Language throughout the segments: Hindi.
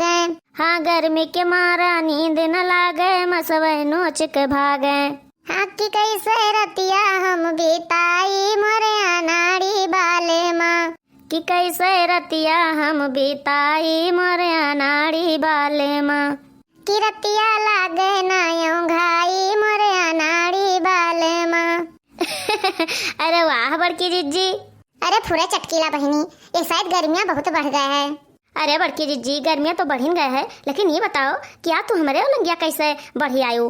जागे। हाँ गर्मी के मारा नींद न लागे, मसवे नोच के भागे। हाँ कि कैसे रतिया हम बिताई मोरे अनाड़ी बाले माँ, कि कैसे रतिया हम बिताई मोरे अनाड़ी बाले माँ, कि रतिया लागे ना यूं घाई मोरे अनाड़ी बाले माँ। अरे वाह बड़की जीजी। अरे पूरे चटकीला बहनी, ये शायद गर्मियाँ बहुत बढ़ गए है। अरे बड़की जीजी गर्मियाँ तो बढ़ गए है, लेकिन ये बताओ क्या तू हमारे लंगिया कैसे बढ़ी आयु?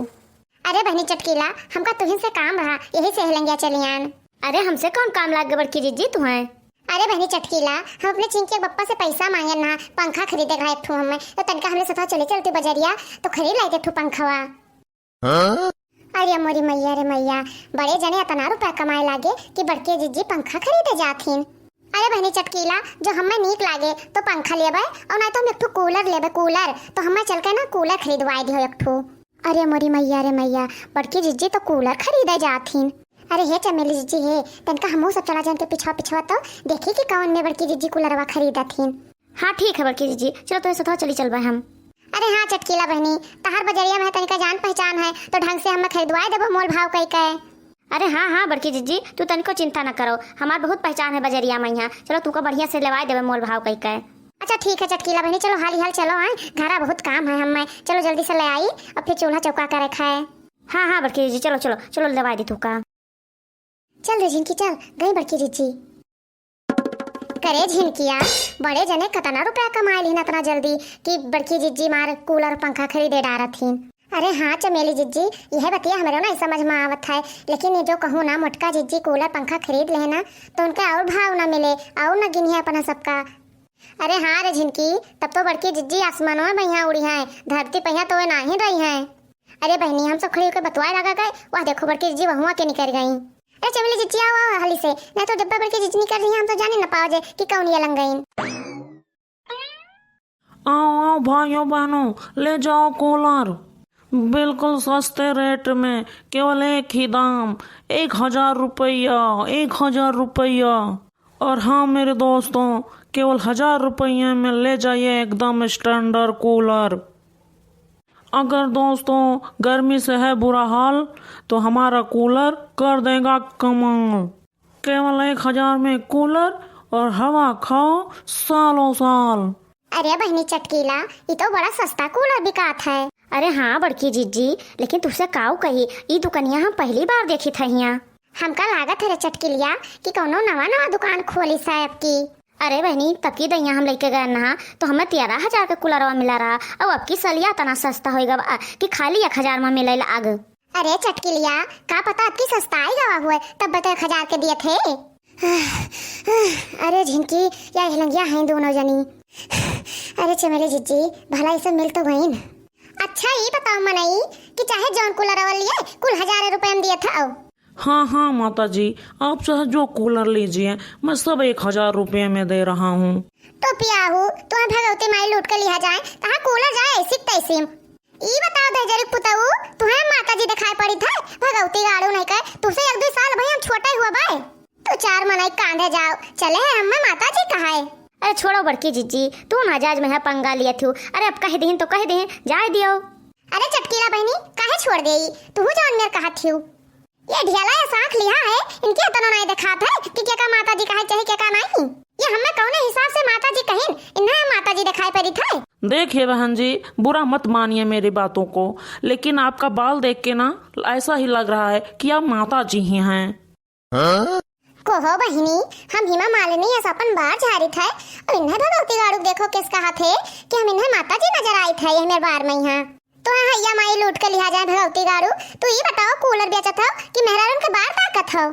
अरे बहनी चटकीला, हमका तुहिन से काम रहा, यही से लंगिया चलियान। अरे हमसे कौन काम लाग गए बड़की जीजी तुम्हें? अरे बहनी चटकीला, हम अपने चिंकी के पप्पा से पैसा मांगे ना, पंखा खरीदे गए ठू हमें, तो तनका हमने सोचा चले चलती बजरिया तो खरीद लाए ठू पंखवा। अरे मोरी मैया रे मैया, बड़े जने इतना रुपया कमाए लागे कि बड़के जीजी पंखा खरीदे जाथिन। अरे बहनी चटकीला, जो हमें नीक लागे तो पंखा लेबे, और नहीं तो हम एक ठू कूलर लेबे, कूलर तो हमें चल के ना कूलर खरीदवाए दियो एक ठू। अरे मोरी मैया रे मैया, बड़की जीजी तो कूलर खरीदे जाथिन। अरे हे चमेली जीजी हे, तनका हमहू सब चला जान के पिछवा पिछवा तो देखी कि कौन में बड़की जीजी कूलरवा खरीदा थीन। हाँ ठीक है बड़की जीजी, चलो तो साथ चली चलबे हम। अरे हाँ चटकीला बहनी, तहार बजरिया में तनिका जान पहचान है तो ढंग से हमें खरीदवाए देबो मोल भाव कई के। अरे हाँ हाँ बड़की जीजी, तू तनिको चिंता न करो, हमार बहुत पहचान है बजरिया में यहाँ, चलो तू को बढ़िया से लेवाए देबे मोल भाव कई के। अच्छा ठीक है चटकीला बहनी, चलो हाल ही हाल चलो, है घरा बहुत काम है हमें, चलो जल्दी से ले आई और फिर चूल्हा चौका कर रखा है। हाँ हाँ बड़की जीजी, चलो चलो चलो लेवाए दी तू का। चल रे झिनकी चल, गई बड़की जीजी। करे झिनकिया, बड़े जने कतना रुपया कमाए लीन इतना जल्दी कि बड़की जीजी मार कूलर पंखा खरीदे डारथिन। अरे हाँ चमेली जीजी, यह बतिया हमारे ना समझ में आवत है, लेकिन ये जो कहूँ ना मोटका जीजी कूलर पंखा खरीद लेना तो उनका और भाव ना मिले, और न गिनिया अपना सबका। अरे हाँ रे झिनकी, तब तो बड़की जीजी आसमानों में पहिया उड़ी है, धरती पहिया तो वे ना ही रही है। अरे बहनी हम सब खड़ी होकर बतवाए लगा गए, वह देखो बड़की जीजी वहुआ के निकल गई। अरे चमेली जीजी आओ हाली से, नहीं तो डब्बा बड़की जीजी निकल रही है, हम तो जाने न पाओ जे कि कौन ये लंग गई। आओ आओ भाइयों बहनों, ले जाओ कूलर, बिल्कुल सस्ते रेट में, केवल एक ही दाम, 1000 रुपया, 1000 रुपया। और हाँ मेरे दोस्तों, केवल 1000 रुपये में ले जाइए एकदम स्टैंडर्ड कूलर। अगर दोस्तों गर्मी से है बुरा हाल तो हमारा कूलर कर देगा कमाल। केवल 1000 में कूलर और हवा खाओ सालों साल। अरे बहनी चटकीला, ये तो बड़ा सस्ता कूलर बिकात है। अरे हाँ बड़की जीजी, लेकिन तुझसे काऊ कही, ये दुकानिया हम पहली बार देखी था यहाँ। हमका लागत है रे चटकीलिया कि कोनो नवा नवा दुकान खोली साहब की। अरे बहनी तब की दैया हम लेके गए ना तो हमें 13,000 का कूलरवा मिला रहा, अब की सलिया तना सस्ता होएगा कि खाली 1000 में मिले आग। अरे चटकीलिया, का पता आपकी सस्ता ही गवा हुए, तब बता 1000 के दिए थे। अरे झिनकी या हिलंगिया हैं दोनों जनी। अरे चमेली जीजी, भला इसे मिल तो गई। अच्छा ये बताओ मनई कि चाहे जौन कूलरवा लिए कुल 1000 रुपए में दिए था। हाँ हाँ माता जी, आप चाहे जो कूलर लीजिए, मैं सब 1000 रुपये में दे रहा हूँ। तो पियाहू तुम्हें भगवती माई लूट कर लिया जाए, तहाँ कूलर जाए ऐसी तैसी। ई बताओ बेजरी पुताऊ, तुम्हें माता जी दिखाई पड़ी था, भगवती गाड़ू नहीं कर, तुझसे 1-2 साल भाई हम छोटा ही हुआ भाई, तो 4 मनाई कांधे जाओ, चले है हमें माता जी कहा है। अरे छोड़ो बड़की जीजी, तू नाजाज में है पंगा लिया थू, अरे अब कह दीन तो कह दे, जाए दियो। अरे चटकीला बहनी काहे छोड़ गई, तू जान मेरे कहा थी ये ढियाला या साख लिया है, इनके तो नहीं दिखात है कि क्या का माता जी कहे चाहे क्या का नहीं, ये हमें कौने हिसाब से माता जी कहिन, इन्हें माता जी दिखाई पड़ी था। देखिए बहन जी, बुरा मत मानिए मेरी बातों को, लेकिन आपका बाल देख के ना ऐसा ही लग रहा है कि आप माता जी ही हैं। कोहो बहिनी, हम हिमा मालिनी या सपन बाहर जा रही थे और इन्हें भगवती गाड़ू देखो किस कहा थे कि हम इन्हें माता जी नजर आई थे, ये मेरे बार में यहाँ तो हैया माई लूट कर लिया जाए भगवती गाड़ू। तो ये बताओ कूलर बेचा था कि मेहरारू के बाहर ताकत हो।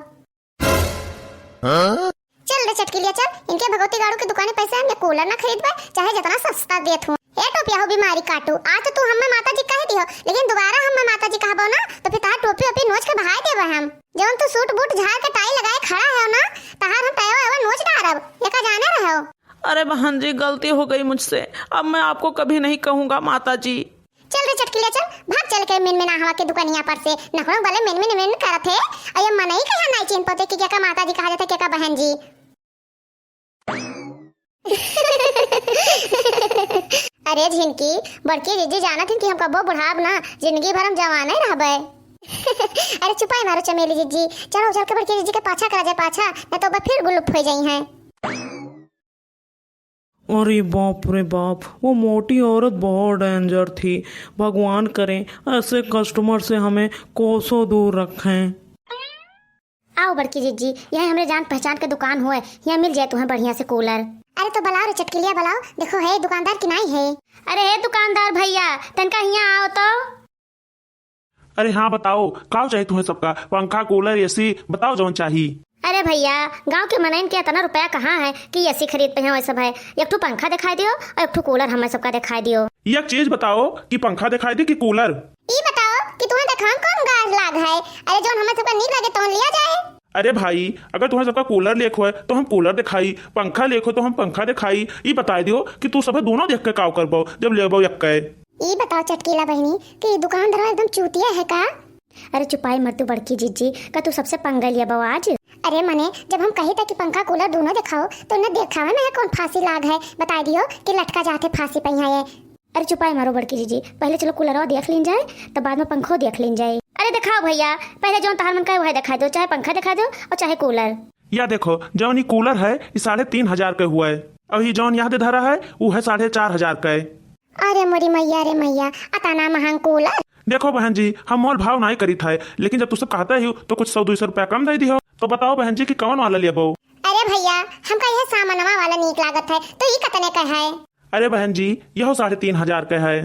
चल रे चटकीलिया चल, इनके भगवती गाड़ू की दुकान पैसे हम कूलर ना खरीद पाए, चाहे जितना सस्ता दे थू। ए टोपिया हो बीमारी काटू, आज तो तू हमें माता जी कह दियो, लेकिन दोबारा हमें माता जी कहबो ना तो फिर तार टोपी ओपी नोच के बहाए देबो हम। जब तू सूट बूट झाड़ के टाई लगाए खड़ा है ना, तार हम टाई एवा नोच डारब, ये का जाने रहो। अरे बहन जी गलती हो गई मुझसे, अब मैं आपको कभी नहीं कहूँगा माता जी। चल रे चटकीले चल, भाग चल के मिन हवा के दुकानिया पर से नखरो वाले मिन करत है। अये मनई कहा नहीं चिन पते कि क्या का माता जी कहा जाता क्या का बहन जी। अरे झिनकी बड़की जीजी जानत हन कि हम कबो बुढ़ाब ना, जिंदगी भर हम जवाने रहबे। अरे चुपाई मारो चमेली जीजी, चलो चल के बड़की जीजी के पाछा करा जाए पाछा, नहीं तो फिर गुल्लुप हो जाई हैं। अरे बाप रे बाप, वो मोटी औरत बहुत डेंजर थी। भगवान करे ऐसे कस्टमर से हमें कोसों दूर रखें। आओ बड़की जीजी, यह हमरे जान पहचान के दुकान हुए, यहाँ मिल जाए तुम्हें बढ़िया से कूलर। अरे तो बुलाओ रे चटकिलिया बुलाओ, देखो है दुकानदार की नहीं है। अरे है दुकानदार भैया, तनका यहाँ आओ तो। अरे हाँ बताओ, का चाहिए तुम्हें सबका? पंखा, कूलर, एसी, बताओ जौन चाहिए। अरे भैया, गांव के मनइन के इतना रुपया कहाँ है कि एसी खरीद पे हैं सब है। एक ठो पंखा दिखाई दियो और एक ठो कूलर हमें सबका दिखाई दियो। एक चीज बताओ कि पंखा दिखाई दे कि कूलर? ई बताओ कि तुम्हें दिखान कौन गाज लाग है। अरे जो हमें सबका नीक लगे तो लिया जाए। अरे भाई, अगर तुम्हें सबका कूलर लेखो है तो हम कूलर दिखाई, पंखा लेखो तो हम पंखा दिखाई। ये बता दियो कि तू सब दोनों देख के काव करबो जब लेबो एक। ई बताओ चटकीला बहनी कि दुकानदार एकदम चूतिया है का? अरे चुपाई मर तू बड़की जीजी, का तू सबसे पंगा लिया बो आज? अरे मने जब हम कही था कि पंखा कूलर दोनों दिखाओ तो उन्हें दिखावा ना कौन फांसी लाग है, बता दियो कि लटका जाते फांसी पे है। अरे चुपाई मारो बड़की जीजी, पहले चलो कूलर देख लीन जाए तो बाद में पंखो देख लीन जाए। अरे दिखाओ भैया, पहले जो तहार मन का वह दिखा दो, चाहे पंखा दिखा दो और चाहे कूलर। या देखो, जौन ये कूलर है ये 3,500 का हुआ है, और ये जौन यहाँ दे धरा है वो है 4,500 का। अरे मोरी मैया, अरे मैया, अताना महंग कूलर। देखो बहन जी, हम मोल भाव नहीं करी था, लेकिन जब तू सब कहते ही तो कुछ 100-200 रुपया कम दे दी हो। तो बताओ बहन जी कि कौन वाला लेबो? अरे भैया, हमका यह सामानवा वाला नीक लागत है, तो ये कितने का है? अरे बहन जी, यह 3,500 का है।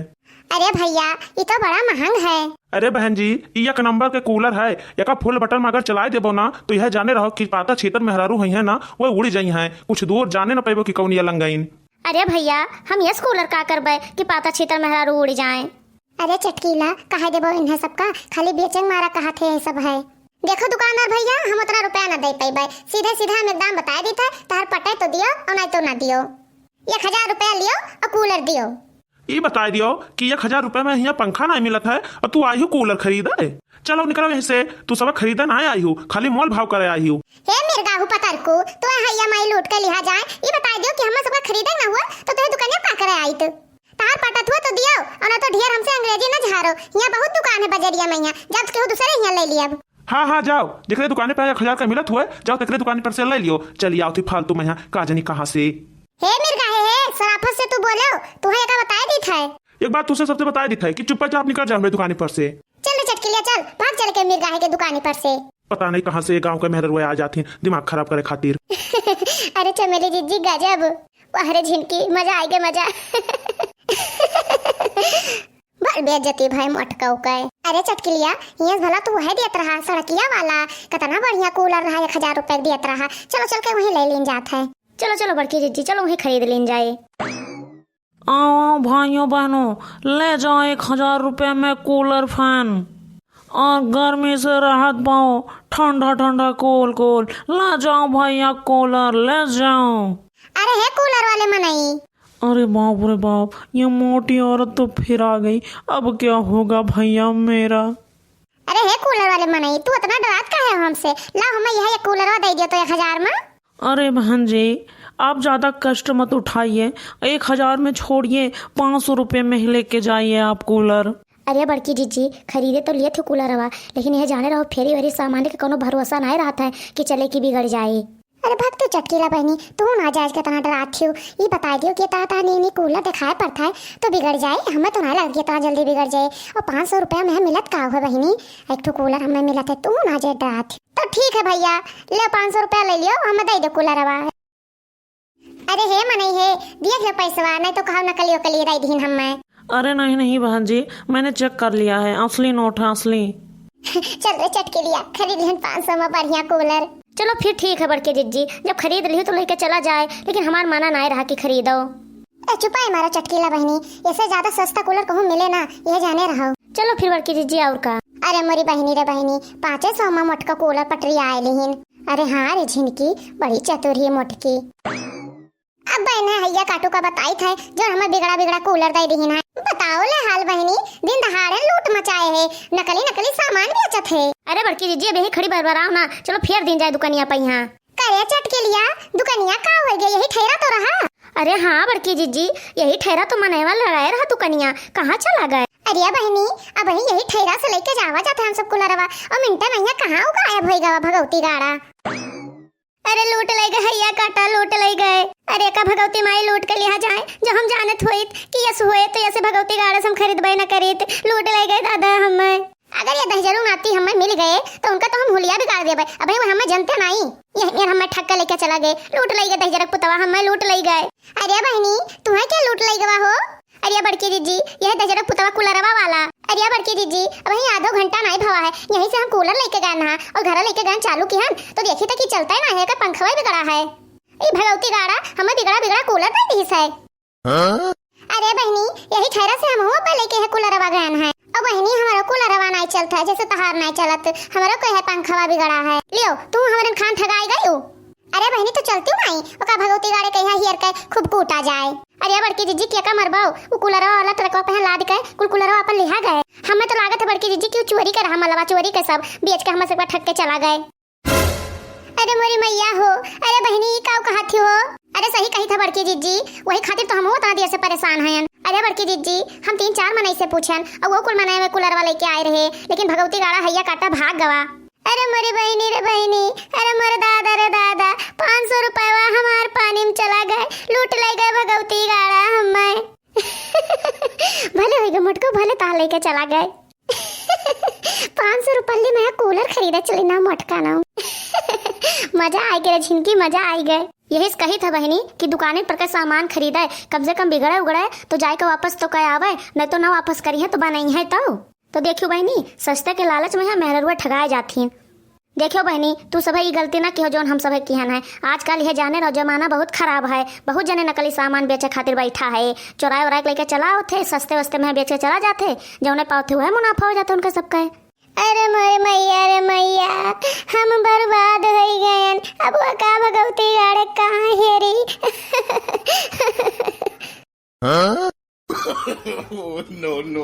अरे भैया, ये तो बड़ा महंग है। अरे बहन जी, ये एक नंबर के कूलर है, एक फुल बटन में अगर चलाए देबो ना तो यह जाने रहो कि पाता क्षेत्र में हरारू हुई है ना, वो उड़ जाई है, कुछ दूर जाने न पेबो कि कौन ये लंगाइन। अरे भैया, हम ये कूलर का करबे कि पाता क्षेत्र में हरारू उड़ जाए? अरे चटकीला, कहा देबो इन्हें सबका, खाली बेचन मारा कहा थे ये सब है। देखो दुकानदार भैया, हम उतना रुपया न दे पाइबे, सीधे सीधा हम एकदम बता दी था, तार पटे तो दियो और नहीं तो ना दियो। 1,000 रुपया लियो और कूलर दियो। ये बता दियो कि 1,000 रुपए में यहाँ पंखा नहीं मिलत है और तू आई हूँ कूलर खरीदा है। चलो निकलो यहाँ से, तू सब खरीदा ना आई हूँ, खाली मोल भाव करे आई हूँ। हे मिर्गाहू पतर को, तो हैया माई लूट के लिहा जाए। ये बता दियो कि हम सब खरीदे ना हुआ तो तेरे दुकान का करे आई तो तार पटत हुआ तो दियो, और ना तो ढेर हमसे अंग्रेजी न झारो। यहाँ बहुत दुकान है बजरिया में, यहाँ जब केहू दूसरे यहाँ ले लिया। हाँ हाँ जाओ, जिकरे दुकान पे 1,000 का मिलत हुआ, जाओ तिकरे दुकान पर से ले लियो। चलिए आओ थी फालतू में यहाँ का जानी कहाँ से। हे मिर्गा हे सराफत से तू बोलो, तुम्हें एक बताया दी था। एक बात तुझसे सबसे बताया दी था कि चुपचाप निकल जाओ मेरी दुकान पर से। चल चटकिलिया चल, भाग चल के मिर्गा के दुकान पर से। पता नहीं कहाँ से गाँव के मेहर आ जाती दिमाग खराब करे खातिर। अरे चमेली जीजी गजब, अरे झिनकी मजा आएगा मजा। बल बेइज्जती भाई मटका उकाए। अरे चटकिलिया, ये भला तू वह देत रहा सड़किया वाला, कितना बढ़िया कूलर रहा, 1,000 रुपए देत रहा। चलो चल के वहीं ले लेन जाता है। चलो चलो बड़की जीजी, चलो वहीं खरीद लेन जाए। आओ भाइयों बहनों, ले जाओ 1,000 रुपए में कूलर फैन, और गर्मी से राहत पाओ, ठंडा ठंडा कोल कोल। ले जाओ भैया कूलर, ले जाओ। अरे है कूलर वाले मनई। अरे बाप रे बाप, ये मोटी औरत तो फिर आ गई, अब क्या होगा भैया मेरा? अरे है कूलर वाले मनई, तू इतना डरात का है हमसे? ला हमें यह कूलर दे दियो तो 1,000 में। अरे बहन जी, आप ज्यादा कष्ट मत उठाइए, 1,000 में छोड़िए, 500 रुपये में ही लेके जाइए आप कूलर। अरे बड़की जीजी, खरीदे तो लिए थे कूलर हवा, लेकिन यह जाने रहो फेरी वेरी सामान के कोनो भरोसा नहीं रहा था कि चले कि बिगड़ जाए। अरे भक्त तो चटकीला बहनी, तू ना जायज के तना डराती हो। ये बता दियो कि ता नी कूलर दिखाए पड़ता है तो बिगड़ जाए, हमें तो नहीं लग गया तना जल्दी बिगड़ जाए। और 500 रुपया में मिलत का है बहनी, एक तो कूलर हमें मिला था, तू ना जाए डराती। तो ठीक है भैया, ले 500 रुपया ले लियो, हमें दे दो कूलर हवा। अरे हे मनी है, दिया ले पैसा, नहीं तो कहा नकलियो के लिए दे दीन हमें। अरे नहीं नहीं बहन जी, मैंने चेक कर लिया है, असली नोट है असली। चल रे चटकिलिया, खरीद लिहन 500 में बढ़िया कूलर। चलो फिर ठीक है बड़के जीजी, जब खरीद ली तो लेके चला जाए, लेकिन हमारा माना नहीं रहा कि खरीदो। चुपाई मारा चटकीला बहनी, इससे ज्यादा सस्ता कूलर कहूँ मिले ना, यह जाने रहो। चलो फिर बड़की जीजी और का। अरे मोरी बहनी रे बहनी, 500 में मोटका कूलर पटरी आए लिहिन। अरे हाँ रे झिनकी, बड़ी चतुर है मोटकी। अब बहना हैया काटू का बताई था जो हमें बिगड़ा बिगड़ा कूलर दे दीन है। बताओ ले हाल बहनी, दिन दहाड़े लूट मचाए है, नकली नकली सामान बेचत है। अरे बड़की जीजी अभी खड़ी बरबराओ ना, चलो फिर दिन जाए दुकानिया पे यहाँ। करे चटके लिया, दुकानिया का हो गया, यही ठहरा तो रहा। अरे हाँ बड़की जीजी, यही ठहरा तो मनैवा लड़ाए रहा तू कनिया, कहाँ चला गए? अरे बहनी, अब यही ठहरा से लेके जावा जाते हम सब कुलरवा, और मिंटा नैया कहाँ गायब हो गवा भगवती गाड़ा। अरे लूट ले गए हैया काटा, लूट ले गए। अरे का भगवती माई लूट के लिया जाए, जो हम जानत होइत कि यस होए तो यसे भगवती गाड़ा से हम खरीदबे न करीत, लूट ले गए दादा हमें। अगर ये दहजरू नाती हमें मिल गए तो उनका तो हम हुलिया भी काट देबे। अब वो हमें जानते नहीं, ये हमें ठक्का लेके चला गए, लूट ले गए दहजरक पुतवा, हमें लूट ले गए। अरे बहनी तुम्हें क्या लूट ले गवा हो? अरे बड़की दीदी, यह दहजरक पुतवा कूलरवा वाला। अरे बड़की दीदी, अब यही आधो घंटा नहीं भवा है, यहीं से हम कूलर लेके गए ना और घर लेके गए चालू किया तो देखी तक चलता ही ना है, का पंखवा बिगड़ा है। ये भगवती गाड़ा हमें बिगड़ा बिगड़ा कूलर नहीं दी है। अरे बहनी, यही ठहरा से हम हुआ पे लेके है कूलरवा गए हैं, और बहनी हमारा कूलरवा नहीं चलता है जैसे तहार नहीं चलत, हमारा कोई है पंखवा बिगड़ा है। लियो तू हमारे खान ठगाई गई हो। अरे बहनी तो चलती नहीं, ओका भगवती गाड़े कहिया हियर के खूब कूटा जाए। अरे बड़की जीजी क्या का मरबाओ, वो कूलरवा वाला ट्रकवा पे लाद के कूलरवा अपन लिहा गए। हमें तो लागत है बड़की जीजी क्यों चोरी कर, हम मलवा चोरी के सब बेच के हम सब ठग के चला गए। अरे मोरी मैया हो, अरे बहनी का कहा थी हो? अरे सही कही था बड़की जीजी, वही खातिर तो हम उतना देर से परेशान हैं। अरे बड़की जीजी, हम 3-4 मनई से पूछन और वो कुल मनई में कूलरवा लेके आए रहे, लेकिन भगवती गाड़ा हैया काटा भाग गवा। अरे मोरी बहनी रे बहनी, अरे मोरे दादा रे दादा, 500 रुपया हमार पानी में चला गए, लूट ले गए भगवती गाड़ा हमें। भले हो गए मुटको, भले ता लेके चला गए। 500 रुपये में कूलर खरीदा चली ना मटका ना। मजा आई गए झिनकी, मजा आई गए। यही कही था बहनी कि दुकाने पर का सामान खरीदा है, कम से कम बिगड़े उगड़े तो जाए के वापस तो कह आवे, नहीं तो ना वापस करी है तो बनाई है। तो देखियो बहनी, सस्ते के लालच में है मेहरुआ ठगाए जाती हैं। देखियो बहनी, तू सब ये गलती ना कियो जोन हम सब किहन है। आजकल यह जाने रहो जमाना बहुत खराब है, बहुत जने नकली सामान बेचे खातिर बैठा है, चोराए वराए लेके चला होते, सस्ते वस्ते में बेच के चला जाते, जो उन्हें पाते हुए मुनाफा हो जाता उनका सबका। अरे मोरे मैया रे मैया, हम बर्बाद हो गए, अब वो का भगवती गाड़े कहाँ हेरी। Oh, no,